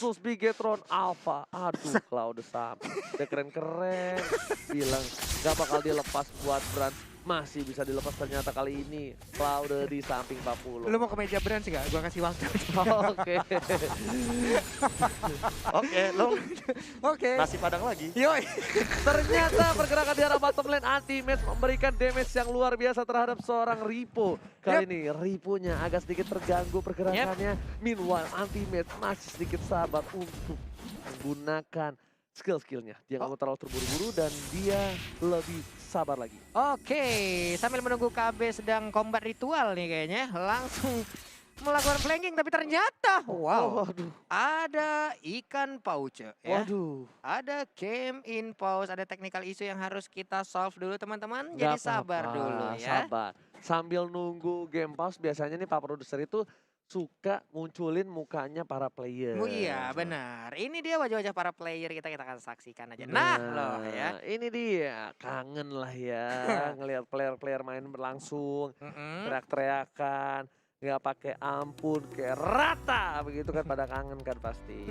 versus Bigetron Alpha. Aduh, Cloud sampai udah keren-keren. Bilang gak bakal dilepas buat Brand. Masih bisa dilepas ternyata kali ini. Cloud di samping 40. Lu mau ke meja brand sih gak? Gua kasih waktu. Oke. Oke, lo Oke. nasi padang lagi. Yoi. Ternyata pergerakan di arah bottom lane anti-match memberikan damage yang luar biasa terhadap seorang Ripo. Kali ini Riponya agak sedikit terganggu pergerakannya. Meanwhile anti-match masih sedikit sabar untuk menggunakan skill-skillnya. Dia nggak mau terlalu terburu-buru dan dia lebih sabar lagi. Oke, sambil menunggu KB sedang combat ritual nih kayaknya. Langsung melakukan flanking tapi ternyata Waduh. ada ikan pauce ya. Waduh. Ada game in pause, ada technical issue yang harus kita solve dulu teman-teman. Jadi Nggak sabar apa-apa, dulu ya. Sabar. Sambil nunggu game pause biasanya nih Pak Produser itu suka munculin mukanya para player. Iya benar. Ini dia wajah-wajah para player kita akan saksikan aja. Nah loh ya. Ini dia kangen lah ya ngelihat player-player main berlangsung, teriak-teriakan, nggak pakai ampun, kayak rata begitu kan pada kangen kan pasti.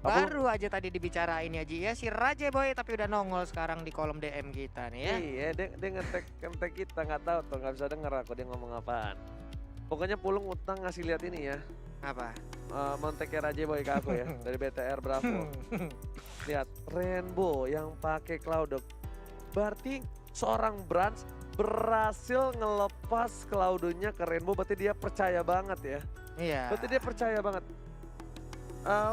Baru aja tadi dibicarain ya Ji ya si Raja Boy tapi udah nongol sekarang di kolom DM kita nih ya. Iya, dia ngetek kita nggak tahu tuh, nggak bisa denger aku dia ngomong apaan. Pokoknya Pulung utang ngasih lihat ini ya. Apa? Monteknya Raja Boy ke aku ya dari BTR Bravo. Lihat Rainbow yang pakai Cloud. Berarti seorang Brands berhasil ngelepas Cloud-nya ke Rainbow, berarti dia percaya banget ya. Iya. Berarti dia percaya banget.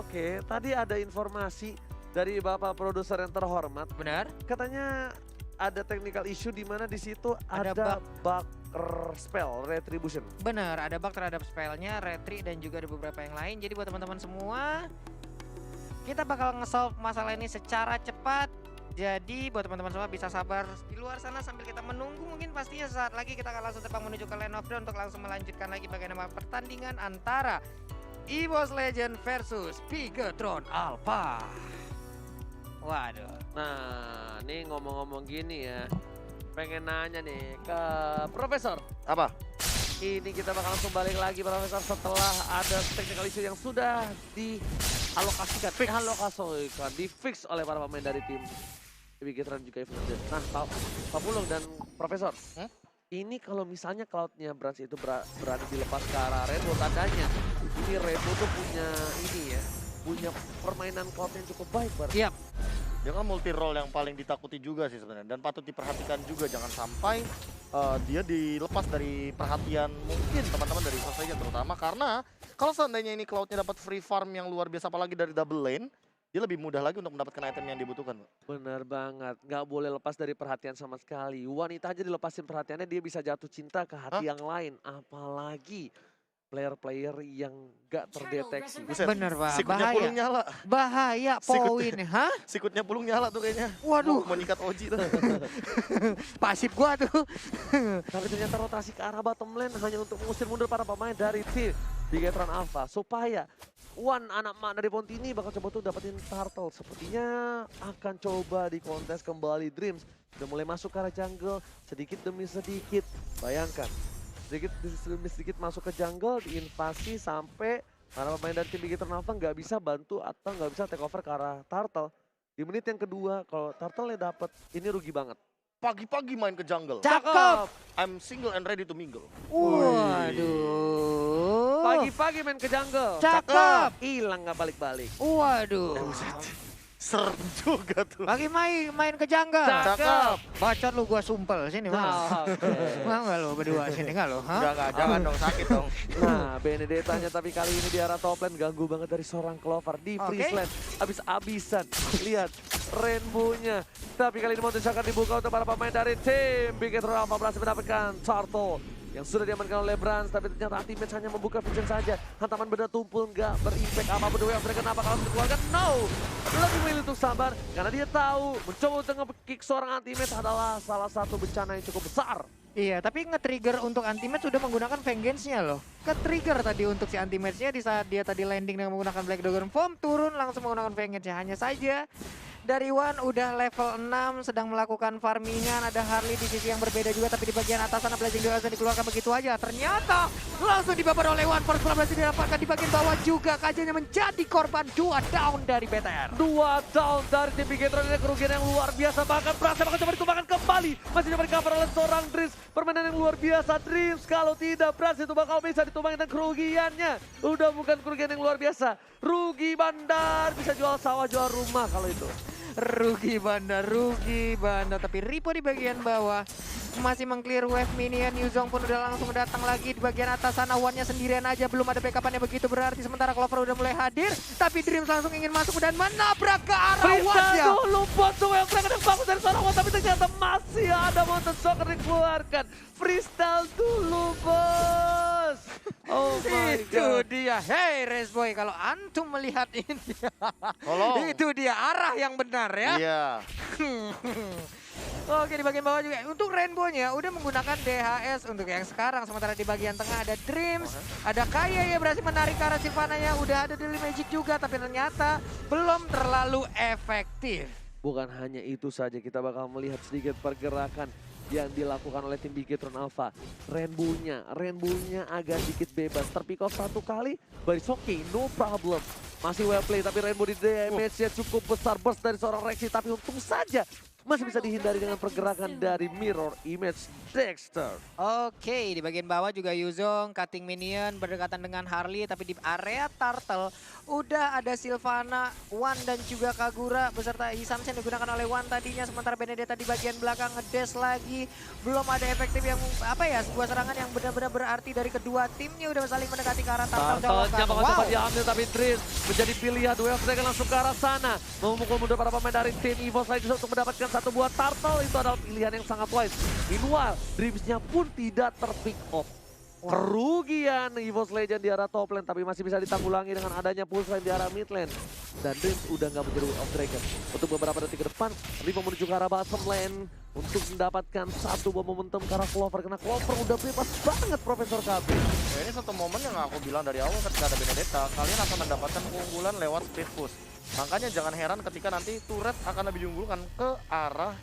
Oke, tadi ada informasi dari Bapak produser yang terhormat. Benar? Katanya ada technical issue di mana di situ Ada ada bug spell retribution. Benar, ada bug terhadap spellnya, retri dan juga ada beberapa yang lain. Jadi buat teman-teman semua, kita bakal nge-solve masalah ini secara cepat. Jadi buat teman-teman semua bisa sabar di luar sana sambil kita menunggu. Mungkin pastinya saat lagi kita akan langsung terbang menuju ke Land of Dawn untuk langsung melanjutkan lagi bagaimana pertandingan antara EVOS Legend versus Bigetron Alpha. Waduh. Nah, nih ngomong-ngomong gini ya. Pengen nanya nih ke Profesor. Apa? Ini kita bakal langsung balik lagi Profesor setelah ada technical issue yang sudah dialokasikan, di fix oleh para pemain dari tim Bigetron juga Evolution. Nah, Pak Pulung dan Profesor, ini kalau misalnya Cloud-nya Brands itu berani dilepas ke arah Rainbow, tandanya ini Rainbow tuh punya ini ya, punya permainan Cloud yang cukup baik. Siap. Dia kan multi role yang paling ditakuti juga sih sebenarnya dan patut diperhatikan juga jangan sampai dia dilepas dari perhatian mungkin teman-teman dari EVOS Legends terutama karena kalau seandainya ini Cloud-nya dapat free farm yang luar biasa apalagi dari double lane, dia lebih mudah lagi untuk mendapatkan item yang dibutuhkan. Benar banget, nggak boleh lepas dari perhatian sama sekali. Wanita aja dilepasin perhatiannya dia bisa jatuh cinta ke hati yang lain, apalagi player-player yang gak terdeteksi. Buset, Bener Pak, sikutnya bahaya. Pulung nyala. Bahaya poin, hah? Sikutnya Pulung nyala tuh kayaknya. Waduh. Mau nyikat Oji tuh. Pasif gua tuh. Tapi ternyata rotasi ke arah bottom lane hanya untuk mengusir mundur para pemain dari tim Bigetron Alpha. Supaya anak mak dari Pontini bakal coba tuh dapetin turtle. Sepertinya akan coba di kontes kembali Dreams. Udah mulai masuk ke arah jungle sedikit demi sedikit. Bayangkan. Sedikit demi sedikit masuk ke jungle, diinvasi sampai para pemain dari tim Bigetron Alpha nggak bisa bantu atau nggak bisa take over ke arah turtle. Di menit yang kedua, kalau turtle-nya dapet, ini rugi banget. Pagi-pagi main ke jungle. Cakep. I'm single and ready to mingle. Waduh. Pagi-pagi main ke jungle. Cakep. Hilang nggak balik-balik. Waduh. Serem juga tuh. Lagi main ke jungle. Cakep. Bacot lu gua sumpel sini mau. Mau nggak lu berdua sini nggak lu? Enggak, jangan dong sakit dong. Nah, Benedetta-nya tapi kali ini di arah top lane ganggu banget dari seorang Clover di freeze lane. Abis-abisan. Lihat Rainbow-nya. Tapi kali ini Montes akan dibuka untuk para pemain dari tim Bigetron Alpha berhasil mendapatkan Turtle yang sudah diamankan oleh Brands, tapi ternyata Ultimate hanya membuka vision saja. Hantaman benda tumpul nggak berimpact apapun. The Way of Dragon apakah langsung dikeluarkan? No! Lebih memilih untuk sabar karena dia tahu mencoba untuk nge-kick seorang Ultimate adalah salah satu bencana yang cukup besar. Iya, tapi nge-trigger untuk Ultimate sudah menggunakan Vengeance-nya loh. Ke-trigger tadi untuk si Ultimate-nya di saat dia tadi landing dengan menggunakan Black Dragon Form, turun langsung menggunakan Vengeance-nya. Hanya saja dari Wan udah level 6 sedang melakukan farmingan. Ada Harley di sisi yang berbeda juga, tapi di bagian atas sana Blazing Duel dikeluarkan begitu aja. Ternyata langsung dibabar oleh Wan. First blood berhasil didapatkan di bagian bawah juga. KJ-nya menjadi korban 2 down dari BTR. 2 down dari tim Bigetron, ini kerugian yang luar biasa. Bahkan berhasil akan coba ditumbangkan kembali. Masih coba di-cover oleh seorang Dreams. Permainan yang luar biasa Dreams. Kalau tidak berhasil itu bakal bisa ditumbangkan, dan kerugiannya udah bukan kerugian yang luar biasa. Rugi bandar, bisa jual sawah, jual rumah kalau itu. Rugi bandar. Tapi Ripo di bagian bawah masih meng-clear wave minion. Yuzong pun udah langsung datang lagi di bagian atas sana. Wan-nya sendirian aja, belum ada backup-annya begitu berarti. Sementara Clover udah mulai hadir, tapi Dreams langsung ingin masuk dan menabrak ke arah Wan-nya. Dulu bot tuh yang yang bagus dari seorang Wan, tapi ternyata masih ada Mountain Soccer dikeluarkan. Freestyle dulu bos. Oh my Itu god. dia. Hey Resboy, kalau antum melihat ini, Tolong. itu dia arah yang benar ya. Iya. Oke, di bagian bawah juga untuk Rainbow-nya udah menggunakan DHS untuk yang sekarang. Sementara di bagian tengah ada Dreams, ada Kaya yang berhasil menarik ke arah Sylvana-nya. Udah ada Daily Magic juga, tapi ternyata belum terlalu efektif. Bukan hanya itu saja, kita bakal melihat sedikit pergerakan yang dilakukan oleh tim Bigetron Alpha. Rainbow-nya agak sedikit bebas. Terpick off 1 kali, but it's okay, no problem. Masih well play, tapi Rainbow di damage-nya cukup besar. Burst dari seorang Rexy, tapi untung saja masih bisa dihindari dengan pergerakan dari Mirror Image Dexter. Oke, di bagian bawah juga Yuzong cutting minion berdekatan dengan Harley, tapi di area Turtle udah ada Sylvana, Wan dan juga Kagura beserta Hisamsen digunakan oleh Wan tadinya. Sementara Benedetta di bagian belakang ngedash lagi. Belum ada efektif yang sebuah serangan yang benar-benar berarti dari kedua timnya. Udah saling mendekati ke arah Turtle. Turtle-nya bakal coba diambil, tapi Dreams menjadi pilihan. Duel mereka langsung ke arah sana. Memukul mundur para pemain dari tim EVOS lagi untuk mendapatkan 1 buah Turtle. Itu adalah pilihan yang sangat wise. Meanwhile, Dreams-nya pun tidak terpick off. Kerugian EVOS Legend di arah top lane, tapi masih bisa ditanggulangi dengan adanya pulse lane di arah mid lane. Dan Dreams udah nggak menjadi Way of Dragon. Untuk beberapa detik ke depan, Ripo menuju ke arah bottom lane untuk mendapatkan 1 buah momentum ke arah Clover. Karena Clover udah bebas banget Profesor KB. Ya, ini satu momen yang aku bilang dari awal ketika ada Benedetta, kalian akan mendapatkan keunggulan lewat speed push. Makanya jangan heran ketika nanti turret akan lebih diunggulkan ke arah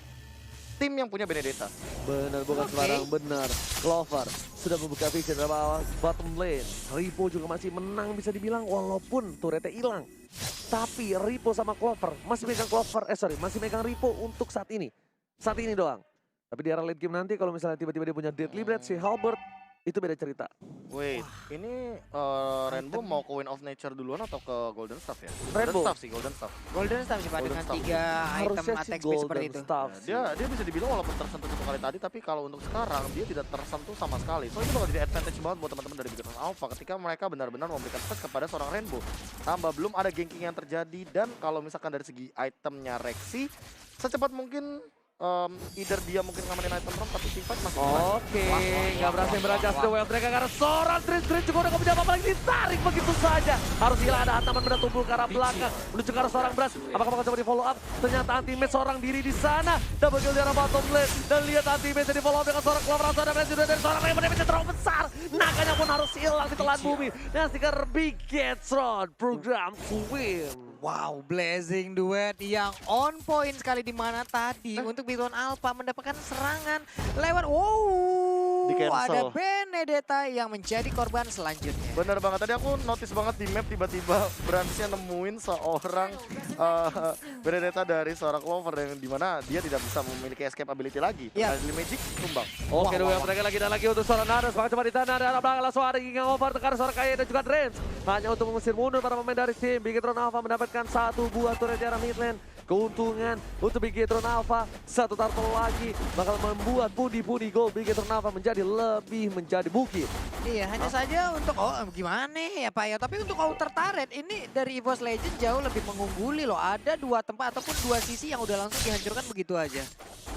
tim yang punya Benedetta. Benar, bukan sembarang benar. Clover sudah membuka vision dalam bottom lane. Ripo juga masih menang bisa dibilang walaupun turretnya hilang. Tapi Ripo sama Clover masih megang masih megang Ripo untuk saat ini. Saat ini doang. Tapi di arah late game nanti kalau misalnya tiba-tiba dia punya Deadly Blade, si Halberd, itu beda cerita. Wait, ini Rainbow mau ke Wind of Nature duluan atau ke Golden Staff ya? Rainbow. Golden Staff. Golden Staff sih Pak, Golden dengan Staff. 3 item Harusnya si attack speed seperti Golden itu. Staff Nah, sih. dia bisa dibilang walaupun tersentuh 1 kali tadi, tapi kalau untuk sekarang dia tidak tersentuh sama sekali. So itu bakal jadi advantage banget buat teman-teman dari Bigetron Alpha ketika mereka benar-benar memberikan space kepada seorang Rainbow. Tambah belum ada ganking yang terjadi, dan kalau misalkan dari segi itemnya Rexy, secepat mungkin either dia mungkin ngamanin item roam, tapi teamfight masih Oke, nggak berhasil berajas the well mereka karena seorang Dreams juga udah nggak punya apa-apa lagi, ditarik begitu saja. Harus hilang, ada hantaman benda tubuh ke arah belakang menuju ke arah seorang Brass. Apakah bakal coba di follow up? Ternyata anti-match seorang diri di sana. Double kill di arah bottom lane, dan lihat anti-match di follow up dengan seorang Clover. Langsung ada juga dari seorang Rainbow, damage terlalu besar. Nakanya pun harus hilang di telan bumi. Dan stiker Bigetron program to win. Wow, Blazing Duet yang on point sekali, di mana tadi untuk Bigetron Alpha mendapatkan serangan lewat Di ada cancel. Benedetta yang menjadi korban selanjutnya. Bener banget, tadi aku notice banget di map tiba-tiba Branch-nya nemuin seorang Benedetta dari seorang Clover, yang dimana dia tidak bisa memiliki escape ability lagi. Iya. Daily Magic tumbang. Oke, duel mereka lagi dan lagi untuk seorang Nadas. Bakal coba ditahan dari arah belakang, langsung ada Gingang over tekan seorang Kaya dan juga Dreams. Hanya untuk mengusir mundur para pemain dari tim Bigetron Alpha, mendapatkan 1 buah turret di arah mid lane. Keuntungan untuk Bigetron Alpha, 1 turtle lagi bakal membuat pundi-pundi gold Bigetron Alpha menjadi bukit. Iya, hanya saja untuk gimana ya Pak ya. Tapi untuk counter turret ini dari EVOS Legend jauh lebih mengungguli loh. Ada 2 tempat ataupun 2 sisi yang udah langsung dihancurkan begitu aja.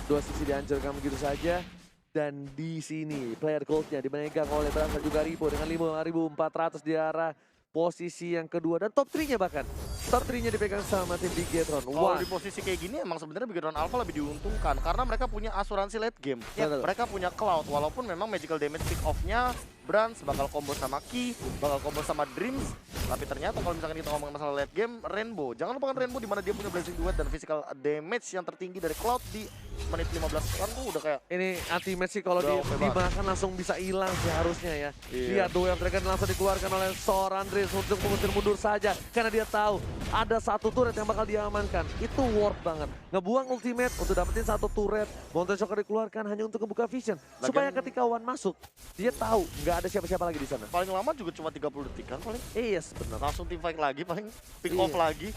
2 sisi dihancurkan begitu saja. Dan di sini player goldnya dimegang oleh Brasa juga Ripo dengan 5.400 di arah posisi yang kedua, dan top 3-nya bahkan. Top 3-nya dipegang sama tim Bigetron. Kalau di posisi kayak gini emang sebenarnya Bigetron Alpha lebih diuntungkan karena mereka punya asuransi late game. Ya, Mereka punya Cloud, walaupun memang magical damage pick off-nya Brands, bakal combo sama Ki, bakal combo sama Dreams. Tapi ternyata kalau misalkan kita ngomongin masalah late game, Rainbow. Jangan lupakan Rainbow di mana dia punya Blazing Duet dan physical damage yang tertinggi dari Cloud di menit 15 kan tuh udah kayak Ini anti-match sih kalau Udah oke banget. dimakan langsung bisa hilang sih harusnya ya. Iya. Lihat Duel of Dragon langsung dikeluarkan oleh seorang Andres untuk mengusir mundur saja. Karena dia tahu ada satu turret yang bakal diamankan. Itu worth banget. Ngebuang ultimate untuk dapetin satu turret. Mountain Shocker dikeluarkan hanya untuk membuka vision. Supaya ketika Wan masuk, dia tahu nggak ada siapa-siapa lagi di sana. paling lama juga cuma 30 detik kan paling. Yes, benar. Langsung team fight lagi, paling pick Iya. off lagi.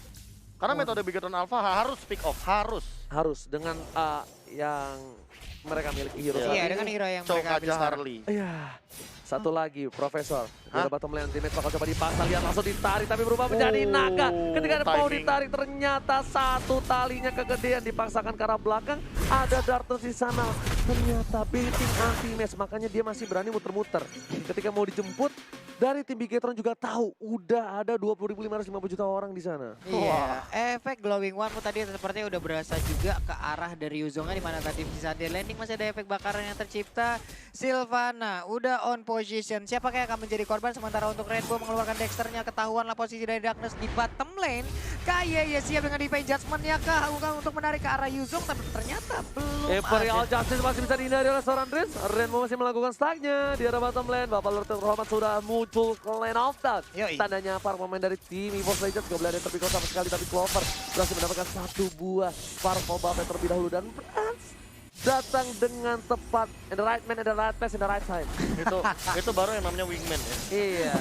Karena metode Bigetron Alpha harus pick off, harus. Harus dengan yang mereka miliki hero Iya. saat Iya, ini. dengan hero yang Choke mereka ambil aja sekarang. Harley. Iya. Satu lagi, Profesor. Hah? Udah bottom lane teammate bakal coba dipaksa, lihat langsung ditarik tapi berubah menjadi naga. Ketika ada mau timing. ditarik ternyata satu talinya kegedean dipaksakan ke arah belakang. Ada Dartus di sana. Ternyata baiting anti-match, makanya dia masih berani muter-muter. Ketika mau dijemput, dari tim Bigetron juga tahu udah ada 20.550 juta orang di sana. Iya, efek glowing one tadi sepertinya udah berasa juga ke arah dari Yuzongnya, di mana tadi di saat dia landing masih ada efek bakaran yang tercipta. Sylvana udah on position. Siapa yang akan menjadi korban, sementara untuk Rainbow mengeluarkan Dexternya, ketahuanlah posisi dari Darkness di bottom lane. Kayak ya siap dengan Divine Judgment-nya kah bukan untuk menarik ke arah Yuzong, tapi ternyata belum Imperial ada. Justice masih bisa dihindari oleh seorang Dreams. Rainbow masih melakukan stacknya di arah bottom lane. Bapak Lord Rohmat sudah muncul ke lane of dark. Yoi. Tandanya para pemain dari tim EVOS Legends gak boleh ada yang terpikir sama sekali. Tapi Clover berhasil mendapatkan satu buah Sparkle Buff yang terlebih dahulu. Dan Brands datang dengan tepat. In the right man, in the right place, in the right time. itu baru yang namanya wingman ya. Iya.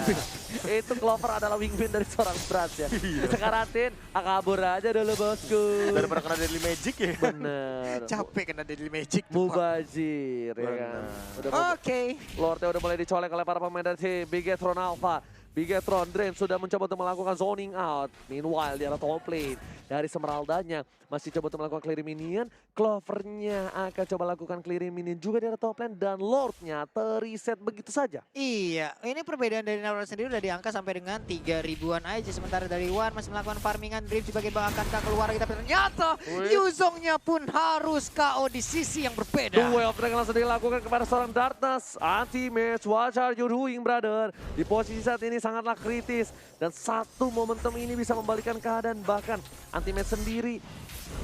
Itu Clover adalah wingman dari seorang Brands ya. Sekaratin, kabur aja dulu bosku. Daripada kena Deadly Magic ya. Bener. Capek kena Deadly Magic. Mubazir ya kan. Udah Oke. Lordnya udah mulai dicolek oleh para pemain dari tim Bigetron Alpha. Bigetron Dream sudah mencoba untuk melakukan zoning out. Meanwhile di arah top lane dari Smeraldanya masih coba untuk melakukan clearing minion. Clovernya akan coba lakukan clearing minion juga di arah top lane. Dan Lordnya teriset begitu saja. Iya, ini perbedaan dari Naruto sendiri udah diangkat sampai dengan 3 ribuan aja. Sementara dari Wan masih melakukan farmingan, Dream sebagai akankah keluar lagi, tapi ternyata Wih. Yuzongnya pun harus KO di sisi yang berbeda. Duel of Dragon langsung dilakukan kepada seorang Darkness. Anti-match, what are you doing brother? Di posisi saat ini sangatlah kritis. Dan satu momentum ini bisa membalikan keadaan. Bahkan anti-match sendiri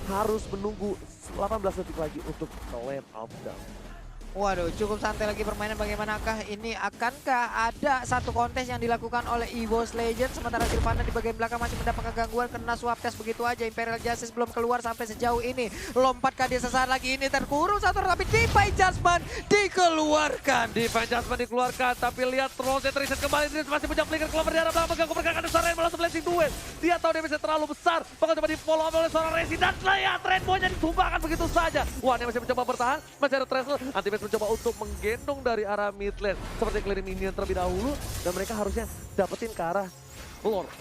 harus menunggu 18 detik lagi untuk ke lane of dark. Waduh, cukup santai lagi permainan. Bagaimanakah ini? Akankah ada satu kontes yang dilakukan oleh EVOS Legends, sementara Sylvana di bagian belakang masih mendapatkan gangguan kena swap test begitu aja. Imperial Justice belum keluar sampai sejauh ini. Lompatkah dia sesaat lagi? Ini terkurung satu, tapi Divine Judgment dikeluarkan. Divine Judgment dikeluarkan, tapi lihat Trollsnya terreset kembali. Dreams masih punya flicker. Clover di arah belakang mengganggu pergerakan besar Rainbow langsung blessing duet. Dia tahu damage terlalu besar, bakal coba di follow up oleh seorang Resi. Dan lihat Rainbow-nya ditumbangkan begitu saja. Wah, dia masih mencoba bertahan, masih ada Trestle. Anti-match mencoba untuk menggendong dari arah mid lane. Seperti clearing minion terlebih dahulu. Dan mereka harusnya dapetin ke arah Lord.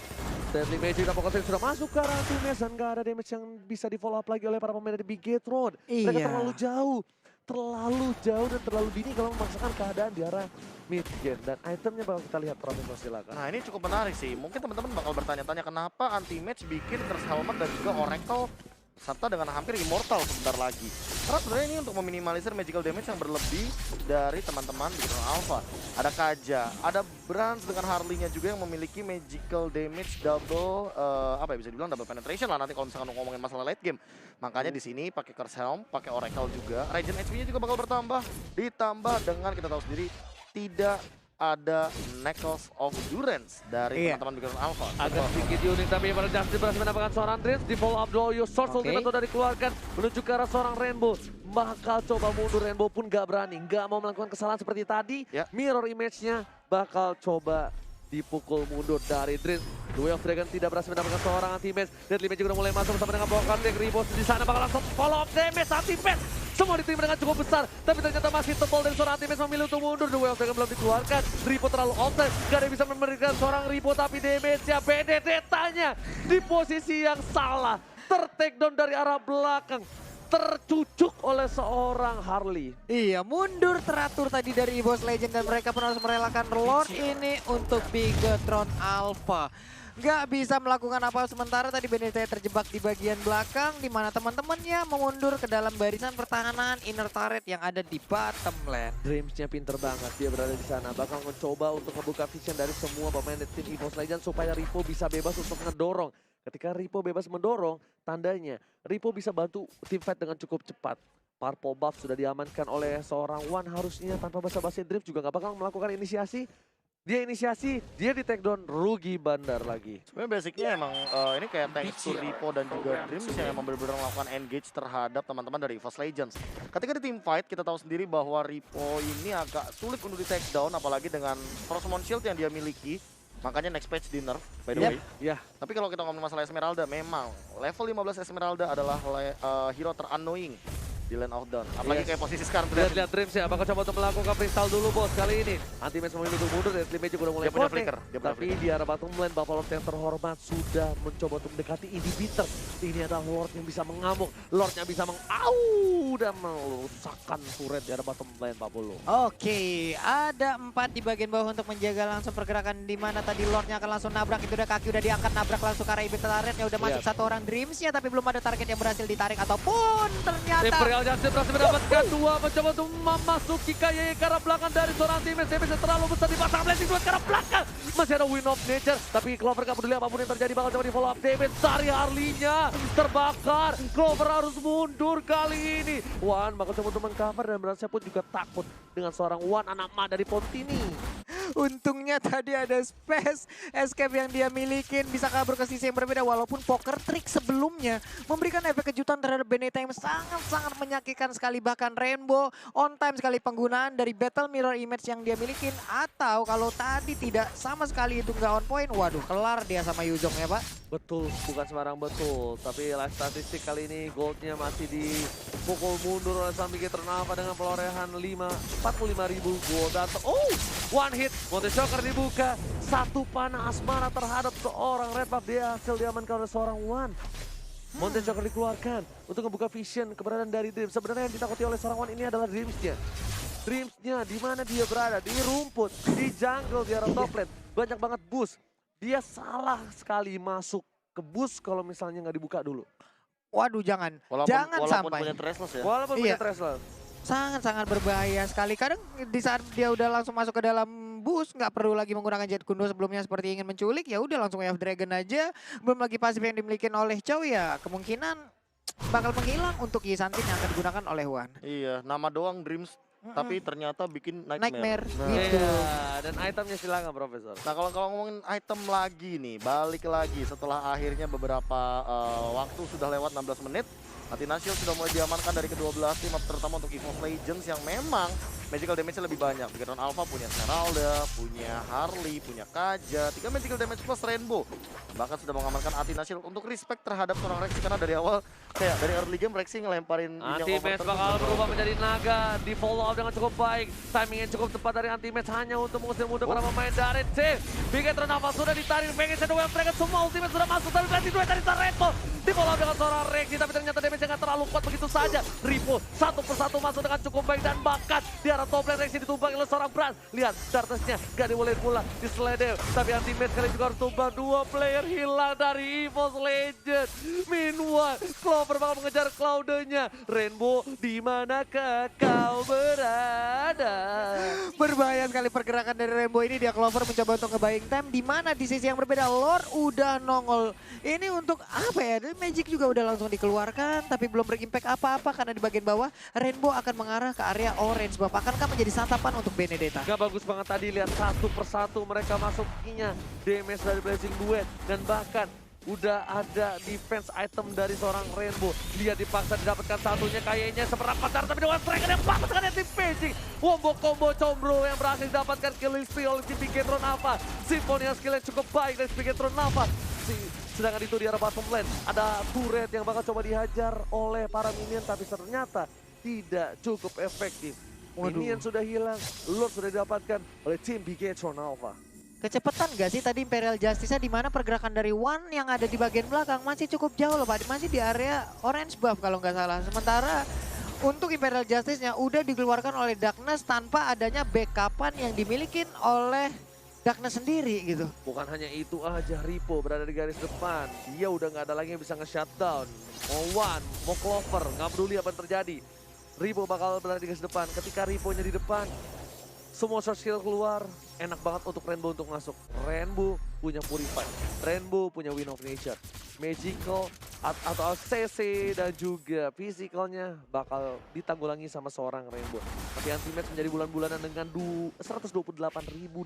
Deadly Magic dan Pokoknya sudah masuk ke arah anti-match. Dan gak ada damage yang bisa di follow up lagi oleh para pemain dari Bigetron. Mereka Iya. terlalu jauh. Terlalu jauh dan terlalu dini kalau memaksakan keadaan di arah mid game. Dan itemnya bakal kita lihat Profesor silakan. Nah ini cukup menarik sih. Mungkin teman-teman bakal bertanya-tanya kenapa anti-match bikin Curse Helmet dan juga Oracle serta dengan hampir immortal sebentar lagi. Karena sebenarnya ini untuk meminimalisir magical damage yang berlebih dari teman-teman di Bigetron Alpha. Ada Kaja, ada Brands dengan Harley-nya juga yang memiliki magical damage double, apa ya bisa dibilang double penetration lah nanti kalau misalkan ngomongin masalah late game. Makanya di sini pakai Curse Helm, pakai Oracle juga. Regen HP-nya juga bakal bertambah. Ditambah dengan kita tahu sendiri tidak ada Knuckles of Durance dari Iya. teman-teman Bigetron Alpha. Agak sedikit unik tapi Imperial Justice berhasil mendapatkan seorang Dreams. Di follow up Doyo, Source Oke. Ultimate sudah dikeluarkan menuju ke arah seorang Rainbow. Bakal coba mundur, Rainbow pun gak berani. Gak mau melakukan kesalahan seperti tadi. Ya. Mirror image-nya bakal coba dipukul mundur dari Dreams. Duel of Dragon tidak berhasil mendapatkan seorang anti-match. Deadly Magic udah mulai masuk bersama dengan Pokan Deck. Ribos di sana bakal langsung follow up damage anti-match. Semua diterima dengan cukup besar, tapi ternyata masih tebal dan seorang anti-match memilih untuk mundur. Duel of Dragon belum dikeluarkan. Ripo terlalu offside, gak ada yang bisa memberikan seorang Ripo, tapi damage-nya Benedetta-nya di posisi yang salah. Ter-takedown dari arah belakang. Tercucuk oleh seorang Harley. Iya, mundur teratur tadi dari EVOS Legend dan mereka pun harus merelakan Lord ini untuk Bigetron Alpha. nggak bisa melakukan apa sementara tadi Benedetta terjebak di bagian belakang di mana teman-temannya memundur ke dalam barisan pertahanan inner turret yang ada di bottom lane. Dreams-nya pinter banget, dia berada di sana. Bakal mencoba untuk membuka vision dari semua pemain tim EVOS Legends supaya Ripo bisa bebas untuk ngedorong. Ketika Ripo bebas mendorong, tandanya Ripo bisa bantu tim fight dengan cukup cepat. Purple buff sudah diamankan oleh seorang Wan, harusnya tanpa basa-basi Drift juga nggak bakal melakukan inisiasi. Dia inisiasi, dia di take down, rugi bandar lagi. Sebenarnya basicnya emang ini kayak thanks to Ripo dan juga Dreams yang emang benar-benar melakukan engage terhadap teman-teman dari EVOS Legends. Ketika di team fight kita tahu sendiri bahwa Ripo ini agak sulit untuk di take down apalagi dengan Frostmourne Shield yang dia miliki. Makanya next patch dinner by the way. Ya. Tapi kalau kita ngomongin masalah Esmeralda, memang level 15 Esmeralda adalah hero ter-annoying di lane outdown. Apalagi kayak posisi sekarang. Lihat Dreams ya, bakal coba untuk melakukan freestyle dulu bos kali ini. Anti-match memilih untuk mundur, Deadly Magic udah mulai Dia punya connect. flicker, dia punya Tapi di arah bottom lane, Buffalo yang terhormat sudah mencoba untuk mendekati inhibitor. Ini adalah Lord yang bisa mengamuk, Lordnya bisa dan merusakkan turret di arah bottom lane Buffalo. Oke, ada 4 di bagian bawah untuk menjaga langsung pergerakan di mana tadi Lordnya akan langsung nabrak. Itu udah kaki udah diangkat, nabrak langsung ke arah inhibitor turretnya. Udah masuk satu orang Dreamsnya tapi belum ada target yang berhasil ditarik ataupun ternyata Imperial Justice berhasil mendapatkan dua, mencoba untuk memasuki KYY ke arah belakang dari seorang teammate. Damage terlalu besar dipasang blessing dua ke arah belakang. Masih ada Wind of Nature, tapi Clover gak peduli apapun yang terjadi, bakal coba di follow up. Damage dari Harley-nya terbakar. Clover harus mundur kali ini. Wan bakal coba untuk mengcover dan berhasil pun juga takut dengan seorang Wan anak ma dari Pontini. untungnya tadi ada space escape yang dia milikin, bisa kabur ke sisi yang berbeda walaupun poker trick sebelumnya memberikan efek kejutan terhadap Benedetta yang sangat-sangat menyakitkan sekali. Bahkan Rainbow on time sekali penggunaan dari Battle Mirror Image yang dia milikin, atau kalau tadi tidak sama sekali itu nggak on point, waduh kelar dia sama Yuzong ya Pak. Betul, bukan sembarang betul. Tapi live statistik kali ini goldnya masih dipukul mundur oleh Sambi Ternava dengan perolehan 45.000 gold. Oh, one hit, Monte Shocker dibuka. Satu panah asmara terhadap seorang red buff, dia hasil diamankan oleh seorang Wan. Monte Shocker dikeluarkan untuk membuka vision keberadaan dari Dreams. Sebenarnya yang ditakuti oleh seorang Wan ini adalah Dreams-nya. Dreams-nya di mana dia berada, di rumput, di jungle, di arah top lane. Banyak banget boost. Dia salah sekali masuk ke bus kalau misalnya nggak dibuka dulu. Waduh jangan Walaupun sampai. punya Treslos ya. Walaupun Iya. punya Treslos. Sangat-sangat berbahaya sekali. Kadang di saat dia udah langsung masuk ke dalam bus, nggak perlu lagi menggunakan Jet Kundo sebelumnya seperti ingin menculik, ya udah langsung Wave Dragon aja. Belum lagi pasif yang dimiliki oleh Chow, ya kemungkinan bakal menghilang untuk Yisantin yang akan digunakan oleh Wan. Iya, nama doang Dreams, tapi ternyata bikin Nightmare. Nah, Gitu. Iya, dan itemnya silakan Profesor. Nah kalau ngomongin item lagi nih, balik lagi setelah akhirnya beberapa waktu sudah lewat 16 menit. Athena Shield sudah mulai diamankan dari kedua belah tim, terutama untuk EVOS Legends yang memang magical damage-nya lebih banyak. Bigetron Alpha punya Esmeralda, punya Harley, punya Kaja, 3 magical damage plus Rainbow. Bahkan sudah mengamankan Athena Shield untuk respect terhadap seorang Rexy, karena dari awal kayak dari early game Rexy ngelemparin Anti-match bakal berubah menjadi naga, di follow up dengan cukup baik. Timingnya cukup tepat dari anti-match hanya untuk mengusir muda para pemain dari tim. Bigetron Alpha sudah ditarik, pengen Shadow Wave Dragon, semua ultimate sudah masuk, tapi berarti dua dari Rainbow. Di follow up dengan seorang Rexy, tapi ternyata damage-nya nggak terlalu kuat begitu saja. Ripo satu persatu masuk dengan cukup baik, dan bahkan di arah top lane Rexy ditumbang oleh seorang Brand. Lihat, Darkness-nya nggak dibolehin pula di Sledeo, tapi anti-match kali juga harus tumbang. Dua player hilang dari EVOS Legends. Meanwhile, Clover bakal mengejar Cloud-nya. Rainbow, di manakah kau berada? Berbahaya sekali pergerakan dari Rainbow ini. Dia Clover mencoba untuk nge-buying time, di mana di sisi yang berbeda Lord udah nongol. Ini untuk apa ya? Magic juga udah langsung dikeluarkan, tapi belum berimpact apa-apa karena di bagian bawah Rainbow akan mengarah ke area orange. Bapak akankah menjadi santapan untuk Benedetta? Gak bagus banget tadi, lihat satu persatu mereka masukinya. Damage dari Blazing Duet, dan bahkan udah ada defense item dari seorang Rainbow. Dia dipaksa didapatkan satunya, kayaknya seberapa cara, tapi dengan striker yang bagus dengan tim Magic. Wombo combo combro yang berhasil didapatkan kill spree oleh tim Bigetron Alpha. Symphony yang skill yang cukup baik dari Bigetron Alpha. Sedangkan itu di arah bottom lane ada turret yang bakal coba dihajar oleh para minion, tapi ternyata tidak cukup efektif. Minion sudah hilang, Lord sudah didapatkan oleh tim Bigetron Alpha. Kecepatan gak sih tadi Imperial Justice-nya, di mana pergerakan dari One yang ada di bagian belakang masih cukup jauh loh Pak, masih di area orange buff kalau nggak salah. Sementara untuk Imperial Justice-nya udah dikeluarkan oleh Darkness tanpa adanya backupan yang dimiliki oleh Darkness sendiri gitu. Bukan hanya itu aja, Ripo berada di garis depan. Dia udah nggak ada lagi yang bisa nge-shutdown. Mau One, mau Clover, nggak peduli apa yang terjadi. Ripo bakal berada di garis depan. Ketika Ripo-nya di depan, semua search skill keluar. Enak banget untuk Rainbow untuk masuk. Rainbow punya Purify. Rainbow punya Wind of Nature. Magical atau CC dan juga physicalnya bakal ditanggulangi sama seorang Rainbow. Tapi anti-match menjadi bulan-bulanan dengan 128.000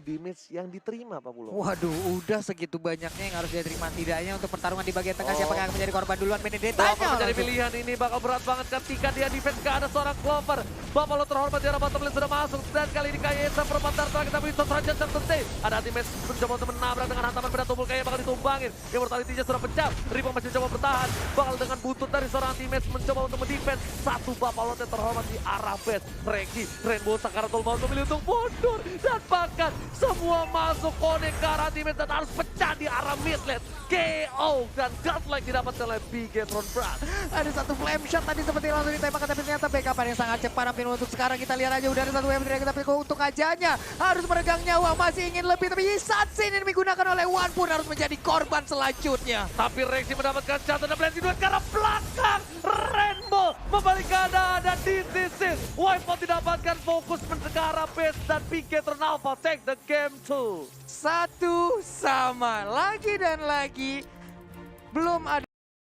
damage yang diterima Pak Pulo. Waduh, udah segitu banyaknya yang harus dia terima. Tidaknya untuk pertarungan di bagian tengah, siapa yang akan menjadi korban duluan? Bapak menjadi pilihan ini bakal berat banget ketika dia defense gak ada seorang Clover. Bapak lo terhormat di arah bottom lane sudah masuk. Dan kali ini Kayesa perempat tartar kita beri saja yang penting. Ada anti-match mencoba untuk menabrak dengan hantaman benda tubuh Kayesa bakal ditumbangin. Immortality-nya sudah pecah. Ripo masih mencoba bertahan. Bakal dengan buntut dari seorang anti-match mencoba untuk mendefense. Satu Bapak lo terhormat di arah base. Regi, Rainbow Sakaratul mau memilih untuk mundur. Dan bahkan semua masuk connect ke arah anti-match dan harus pecah di arah mid lane. KO dan godlike didapatkan oleh Bigetron Brad. Ada satu flame shot tadi seperti langsung ditembakkan, tapi ternyata backupan yang sangat cepat. Tapi untuk sekarang kita lihat aja udah ada satu wave drag, tapi untuk ajanya harus meregang nyawa, masih ingin lebih. Tapi Satsin ini digunakan oleh One pun harus menjadi korban selanjutnya. Tapi Rexy mendapatkan catatan dan Blessing duet karena belakang. Rainbow membalik keadaan dan di sisi Wipeout didapatkan, fokus menegara base dan Bigetron Alpha take the game 2. Satu sama lagi dan lagi belum ada.